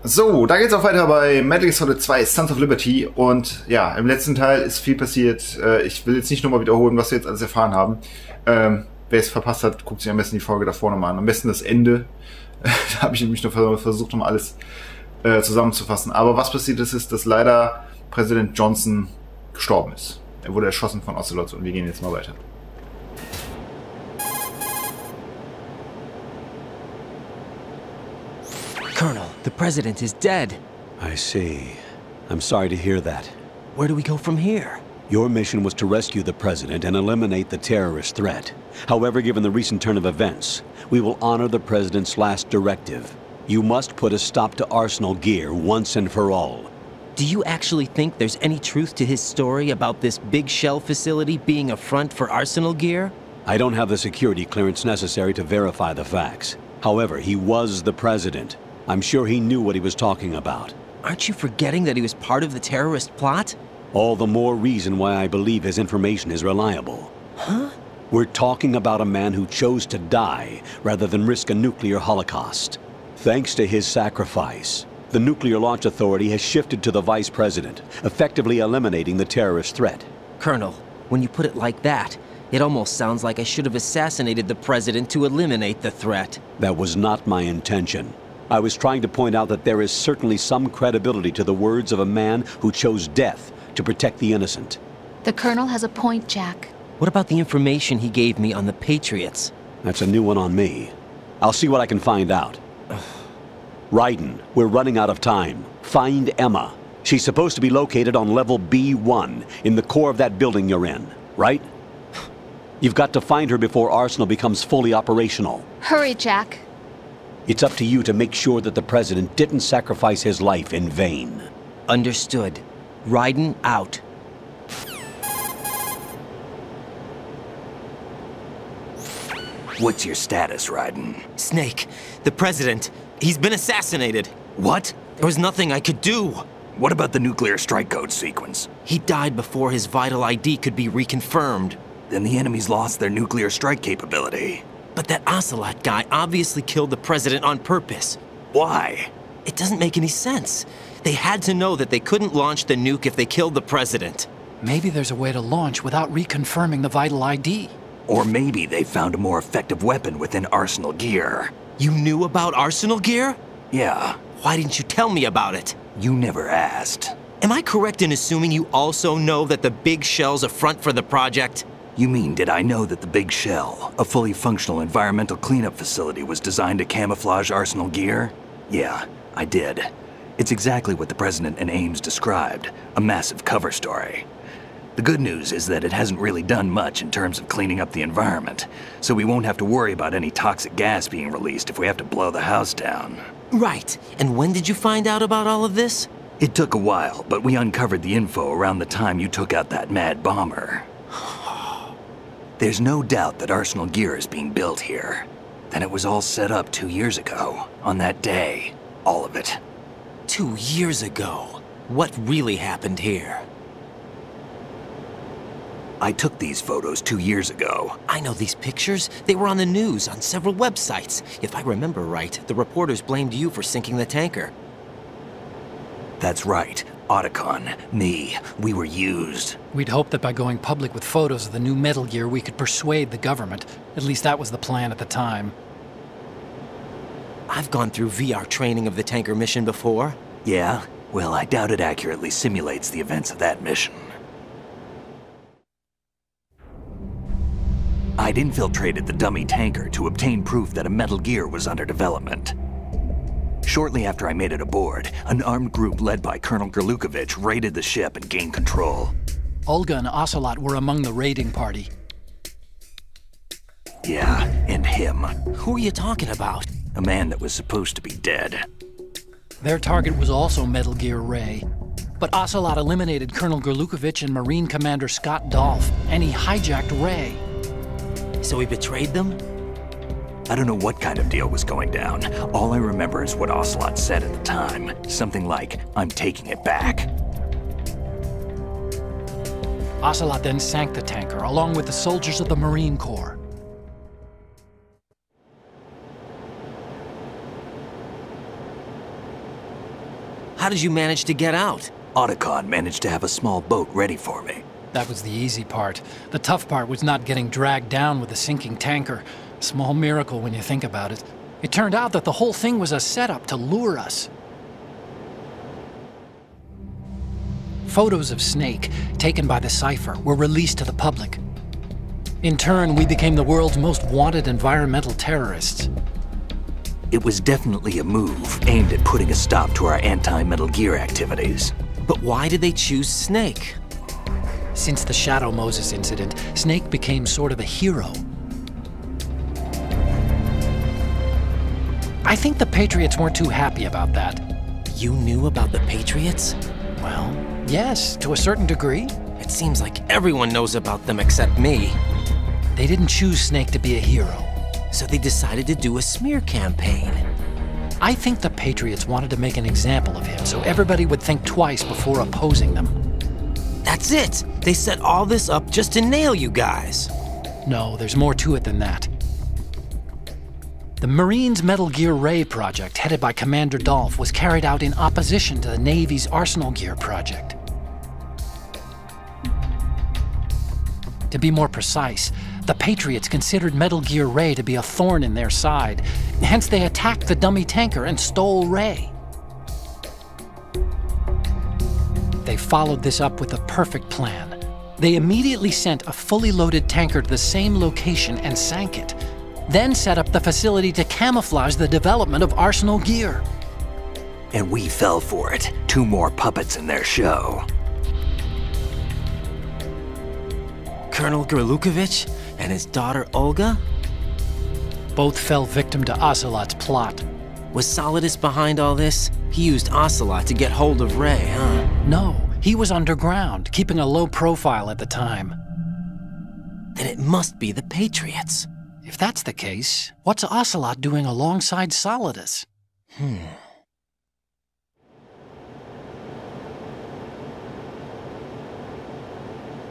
So, da geht's auch weiter bei Metal Gear Solid 2 Sons of Liberty und ja, im letzten Teil ist viel passiert. Ich will jetzt nicht nochmal wiederholen, was wir jetzt alles erfahren haben. Wer es verpasst hat, guckt sich am besten die Folge davor nochmal an. Am besten das Ende. Da habe ich nämlich noch versucht, nochmal alles zusammenzufassen. Aber was passiert ist, dass leider Präsident Johnson gestorben ist. Er wurde erschossen von Ocelot und wir gehen jetzt mal weiter. Colonel, the president is dead. I see. I'm sorry to hear that. Where do we go from here? Your mission was to rescue the president and eliminate the terrorist threat. However, given the recent turn of events, we will honor the president's last directive. You must put a stop to Arsenal Gear once and for all. Do you actually think there's any truth to his story about this big shell facility being a front for Arsenal Gear? I don't have the security clearance necessary to verify the facts. However, he was the president. I'm sure he knew what he was talking about. Aren't you forgetting that he was part of the terrorist plot? All the more reason why I believe his information is reliable. Huh? We're talking about a man who chose to die rather than risk a nuclear holocaust. Thanks to his sacrifice, the Nuclear Launch Authority has shifted to the vice president, effectively eliminating the terrorist threat. Colonel, when you put it like that, it almost sounds like I should have assassinated the president to eliminate the threat. That was not my intention. I was trying to point out that there is certainly some credibility to the words of a man who chose death to protect the innocent. The Colonel has a point, Jack. What about the information he gave me on the Patriots? That's a new one on me. I'll see what I can find out. Raiden, we're running out of time. Find Emma. She's supposed to be located on level B1, in the core of that building you're in, right? You've got to find her before Arsenal becomes fully operational. Hurry, Jack. It's up to you to make sure that the president didn't sacrifice his life in vain. Understood. Raiden out. What's your status, Raiden? Snake, the president, he's been assassinated. What? There was nothing I could do. What about the nuclear strike code sequence? He died before his vital ID could be reconfirmed. Then the enemy's lost their nuclear strike capability. But that Ocelot guy obviously killed the president on purpose. Why? It doesn't make any sense. They had to know that they couldn't launch the nuke if they killed the president. Maybe there's a way to launch without reconfirming the vital ID. Or maybe they found a more effective weapon within Arsenal Gear. You knew about Arsenal Gear? Yeah. Why didn't you tell me about it? You never asked. Am I correct in assuming you also know that the big shell's a front for the project? You mean, did I know that the Big Shell, a fully functional environmental cleanup facility, was designed to camouflage Arsenal Gear? Yeah, I did. It's exactly what the President and Ames described, a massive cover story. The good news is that it hasn't really done much in terms of cleaning up the environment, so we won't have to worry about any toxic gas being released if we have to blow the house down. Right. And when did you find out about all of this? It took a while, but we uncovered the info around the time you took out that mad bomber. There's no doubt that Arsenal Gear is being built here. Then it was all set up 2 years ago, on that day. All of it. 2 years ago? What really happened here? I took these photos 2 years ago. I know these pictures. They were on the news, on several websites. If I remember right, the reporters blamed you for sinking the tanker. That's right. Otacon, me, we were used. We'd hoped that by going public with photos of the new Metal Gear, we could persuade the government. At least that was the plan at the time. I've gone through VR training of the tanker mission before. Yeah? Well, I doubt it accurately simulates the events of that mission. I'd infiltrated the dummy tanker to obtain proof that a Metal Gear was under development. Shortly after I made it aboard, an armed group led by Colonel Gerlukovich raided the ship and gained control. Olga and Ocelot were among the raiding party. Yeah, and him. Who are you talking about? A man that was supposed to be dead. Their target was also Metal Gear Ray. But Ocelot eliminated Colonel Gerlukovich and Marine Commander Scott Dolph, and he hijacked Ray. So he betrayed them? I don't know what kind of deal was going down. All I remember is what Ocelot said at the time. Something like, "I'm taking it back." Ocelot then sank the tanker, along with the soldiers of the Marine Corps. How did you manage to get out? Otacon managed to have a small boat ready for me. That was the easy part. The tough part was not getting dragged down with a sinking tanker. A small miracle when you think about it. It turned out that the whole thing was a setup to lure us. Photos of Snake, taken by the Cypher, were released to the public. In turn, we became the world's most wanted environmental terrorists. It was definitely a move aimed at putting a stop to our anti-Metal Gear activities. But why did they choose Snake? Since the Shadow Moses incident, Snake became sort of a hero. I think the Patriots weren't too happy about that. You knew about the Patriots? Well, yes, to a certain degree. It seems like everyone knows about them except me. They didn't choose Snake to be a hero. So they decided to do a smear campaign. I think the Patriots wanted to make an example of him so everybody would think twice before opposing them. That's it! They set all this up just to nail you guys. No, there's more to it than that. The Marines' Metal Gear Ray project, headed by Commander Dolph, was carried out in opposition to the Navy's Arsenal Gear project. To be more precise, the Patriots considered Metal Gear Ray to be a thorn in their side. Hence, they attacked the dummy tanker and stole Ray. They followed this up with a perfect plan. They immediately sent a fully loaded tanker to the same location and sank it, then set up the facility to camouflage the development of Arsenal Gear. And we fell for it. 2 more puppets in their show. Colonel Gerlukovich and his daughter Olga? Both fell victim to Ocelot's plot. Was Solidus behind all this? He used Ocelot to get hold of Ray, huh? No, he was underground, keeping a low profile at the time. Then it must be the Patriots. If that's the case, what's Ocelot doing alongside Solidus?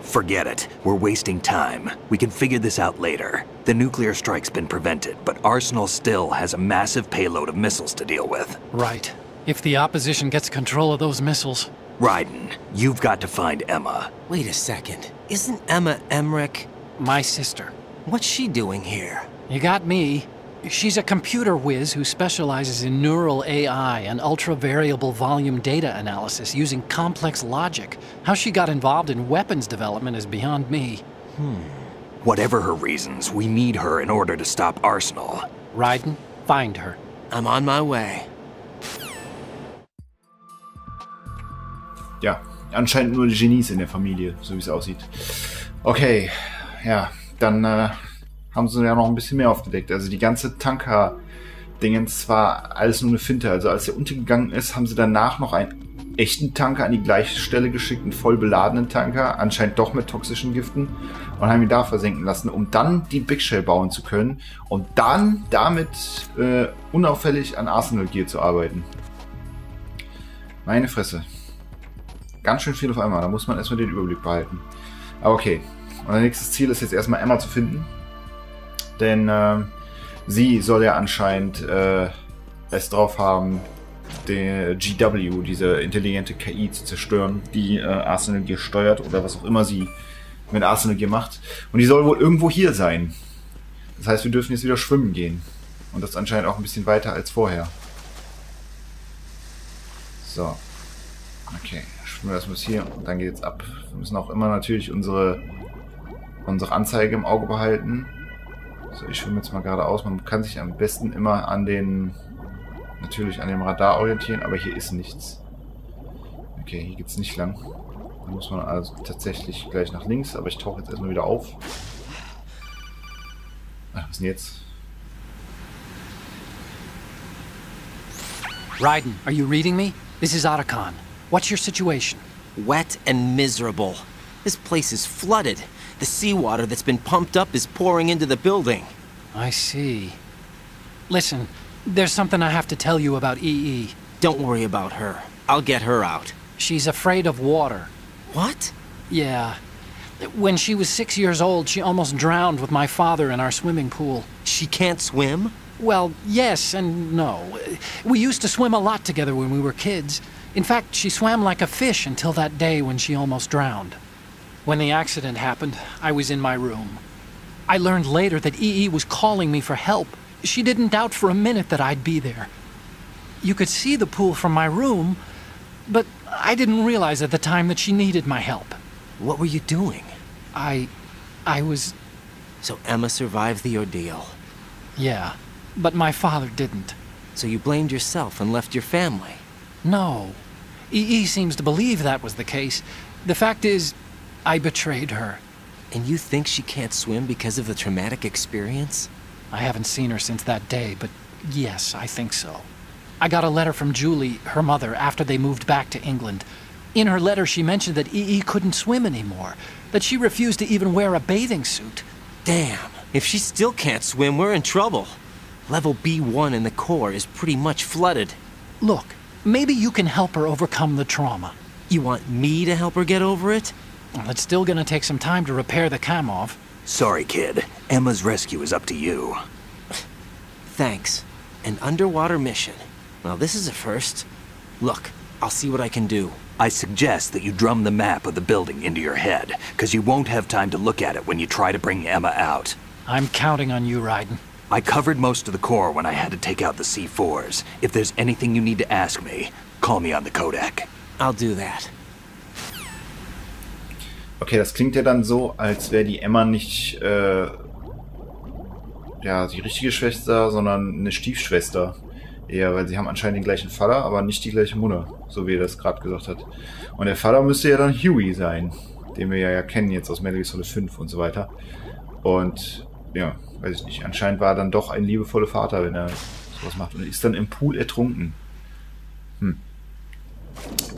Forget it. We're wasting time. We can figure this out later. The nuclear strike's been prevented, but Arsenal still has a massive payload of missiles to deal with. Right. If the opposition gets control of those missiles... Raiden, you've got to find Emma. Wait a second. Isn't Emma Emmerich? My sister. What's she doing here? You got me. She's a computer whiz who specializes in neural AI and ultra-variable volume data analysis using complex logic. How she got involved in weapons development is beyond me. Whatever her reasons, we need her in order to stop Arsenal. Raiden, find her. I'm on my way. Ja, anscheinend nur die Genies in der Familie, so wie es aussieht. Okay, ja, dann haben sie ja noch ein bisschen mehr aufgedeckt. Also die ganze Tanker-Dingens war alles nur eine Finte. Also als der untergegangen ist, haben sie danach noch einen echten Tanker an die gleiche Stelle geschickt, einen voll beladenen Tanker, anscheinend doch mit toxischen Giften, und haben ihn da versenken lassen, um dann die Big Shell bauen zu können und dann damit unauffällig an Arsenal Gear zu arbeiten. Meine Fresse. Ganz schön viel auf einmal, da muss man erstmal den Überblick behalten. Aber okay, unser nächstes Ziel ist jetzt erstmal Emma zu finden. Denn sie soll ja anscheinend es drauf haben, den GW, diese intelligente KI, zu zerstören, die Arsenal Gear steuert oder was auch immer sie mit Arsenal Gear macht. Und die soll wohl irgendwo hier sein. Das heißt, wir dürfen jetzt wieder schwimmen gehen. Und das anscheinend auch ein bisschen weiter als vorher. So. Okay, schwimmen wir erstmal hier und dann geht es ab. Wir müssen auch immer natürlich unsere Anzeige im Auge behalten. So, ich schwimme jetzt mal geradeaus. Man kann sich am besten immer an dem Radar orientieren, aber hier ist nichts. Okay, hier geht es nicht lang. Da muss man also tatsächlich gleich nach links, aber ich tauche jetzt erstmal wieder auf. Ach, was ist denn jetzt? Raiden, are you reading me? This is Otacon. What's your situation? Wet and miserable. This place is flooded. The seawater that's been pumped up is pouring into the building. I see. Listen, there's something I have to tell you about EE. Don't worry about her. I'll get her out. She's afraid of water. What? Yeah. When she was 6 years old, she almost drowned with my father in our swimming pool. She can't swim? Well, yes and no. We used to swim a lot together when we were kids. In fact, she swam like a fish until that day when she almost drowned. When the accident happened, I was in my room. I learned later that EE was calling me for help. She didn't doubt for a minute that I'd be there. You could see the pool from my room, but I didn't realize at the time that she needed my help. What were you doing? I was... So Emma survived the ordeal. Yeah, but my father didn't. So you blamed yourself and left your family? No. EE seems to believe that was the case. The fact is, I betrayed her. And you think she can't swim because of the traumatic experience? I haven't seen her since that day, but yes, I think so. I got a letter from Julie, her mother, after they moved back to England. In her letter, she mentioned that EE couldn't swim anymore, that she refused to even wear a bathing suit. Damn, if she still can't swim, we're in trouble. Level B1 in the core is pretty much flooded. Look, maybe you can help her overcome the trauma. You want me to help her get over it? Well, it's still gonna take some time to repair the Kamov. Sorry, kid. Emma's rescue is up to you. Thanks. An underwater mission. Well, this is a first. Look, I'll see what I can do. I suggest that you drum the map of the building into your head, because you won't have time to look at it when you try to bring Emma out. I'm counting on you, Raiden. I covered most of the core when I had to take out the C4s. If there's anything you need to ask me, call me on the Kodak. I'll do that. Okay, das klingt ja dann so, als wäre die Emma nicht ja, die richtige Schwester, sondern eine Stiefschwester. Eher, weil sie haben anscheinend den gleichen Vater, aber nicht die gleiche Mutter, so wie er das gerade gesagt hat. Und der Vater müsste ja dann Huey sein, den wir ja kennen jetzt aus Metal Gear Solid 5 und so weiter. Und ja, weiß ich nicht, anscheinend war er dann doch ein liebevoller Vater, wenn er sowas macht. Und ist dann im Pool ertrunken.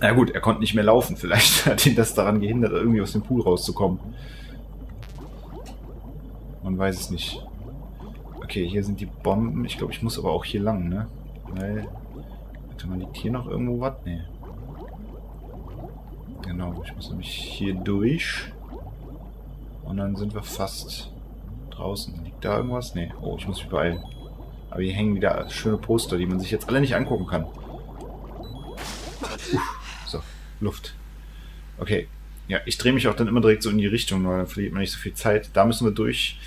Na gut, er konnte nicht mehr laufen. Vielleicht hat ihn das daran gehindert, irgendwie aus dem Pool rauszukommen. Man weiß es nicht. Okay, hier sind die Bomben. Ich glaube, ich muss aber auch hier lang, ne? Weil... Warte mal, liegt hier noch irgendwo was? Nee. Genau, ich muss nämlich hier durch. Und dann sind wir fast draußen. Liegt da irgendwas? Nee. Oh, ich muss mich beeilen. Aber hier hängen wieder schöne Poster, die man sich jetzt alle nicht angucken kann. So, Luft. Okay. Ja, ich drehe mich auch dann immer direkt so in die Richtung, weil dann verliert man nicht so viel Zeit. Da müssen wir durch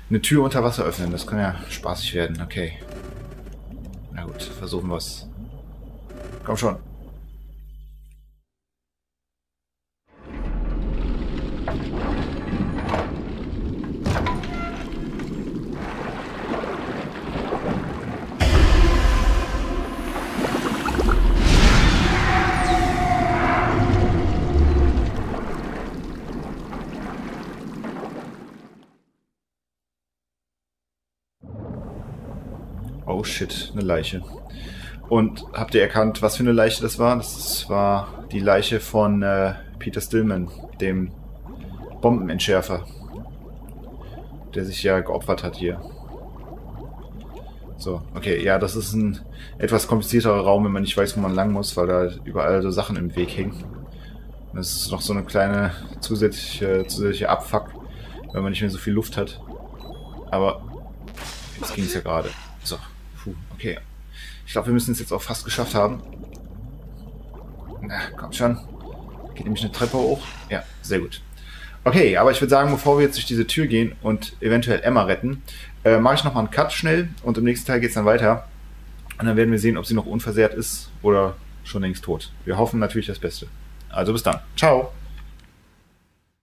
eine Tür unter Wasser öffnen. Das kann ja spaßig werden. Okay. Na gut, versuchen wir es. Komm schon. Oh shit, eine Leiche. Und habt ihr erkannt, was für eine Leiche das war? Das war die Leiche von Peter Stillman, dem Bombenentschärfer, der sich ja geopfert hat hier. So, okay, ja, das ist ein etwas komplizierterer Raum, wenn man nicht weiß, wo man lang muss, weil da überall so Sachen im Weg hängen. Und das ist noch so eine kleine zusätzliche Abfuck, weil man nicht mehr so viel Luft hat. Aber jetzt ging es ja gerade. So, puh, okay. Ich glaube, wir müssen es jetzt auch fast geschafft haben. Na, komm schon. Geht nämlich eine Treppe hoch. Ja, sehr gut. Okay, aber ich würde sagen, bevor wir jetzt durch diese Tür gehen und eventuell Emma retten, mache ich nochmal einen Cut schnell und im nächsten Teil geht es dann weiter. Und dann werden wir sehen, ob sie noch unversehrt ist oder schon längst tot. Wir hoffen natürlich das Beste. Also bis dann. Ciao.